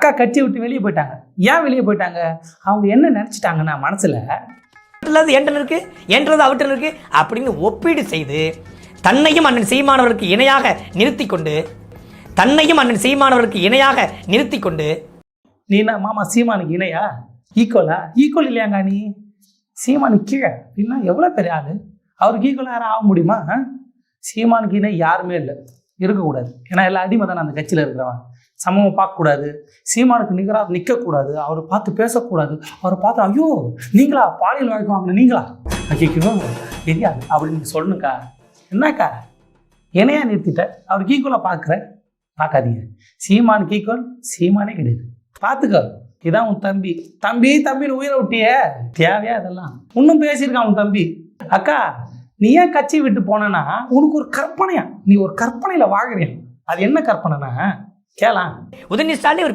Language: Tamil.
அக்கா கட்சி விட்டு வெளியே போயிட்டாங்க. ஏன் வெளியே போயிட்டாங்க? அவங்க என்ன நினச்சிட்டாங்கன்னா மனசில் என்கிட்ட இருக்கு என்றது அவற்றில் இருக்கு அப்படின்னு ஒப்பீடு செய்து தன்னையும் அண்ணன் சீமானவருக்கு இணையாக நிறுத்தி கொண்டு நீ என்ன மாமா சீமானுக்கு இணையா? ஈக்குவல் இல்லையாங்க நீ? சீமானுக்கு கீழே இல்லைன்னா எவ்வளோ பெரிய ஆள்? அவருக்கு ஈக்குவலாக யாரும் ஆக முடியுமா? சீமானுக்கு இணை யாருமே இல்லை, இருக்கக்கூடாது. ஏன்னா எல்லா அடிமை தானே அந்த கட்சியில் இருக்கிறவன். சமமாக பார்க்கக்கூடாது, சீமானுக்கு நிகராக நிற்கக்கூடாது, அவரை பார்த்து பேசக்கூடாது. அவரை பார்த்து ஐயோ நீங்களா பாலியல் வழக்கு வாங்கின நீங்களா ஐயோ தெரியாது அப்படின்னு சொல்லணுக்கா. என்னக்கா இணையா நிறுத்திட்ட? அவருக்கு ஈக்குவலாக பார்க்காதீங்க. சீமானுக்கு ஈக்குவல் சீமானே கிடையாது. பார்த்துக்கோ, இதான் உன் தம்பின்னு உயிரை விட்டியே. தேவையா இதெல்லாம்? இன்னும் பேசியிருக்கான் உன் தம்பி. அக்கா நீ ஏன் கட்சி விட்டு போனா உனக்கு ஒரு கற்பனையா? நீ ஒரு கற்பனையில் வாங்குறியா? அது என்ன கற்பனைனா கேளாம். உதயநிதி ஸ்டாலின்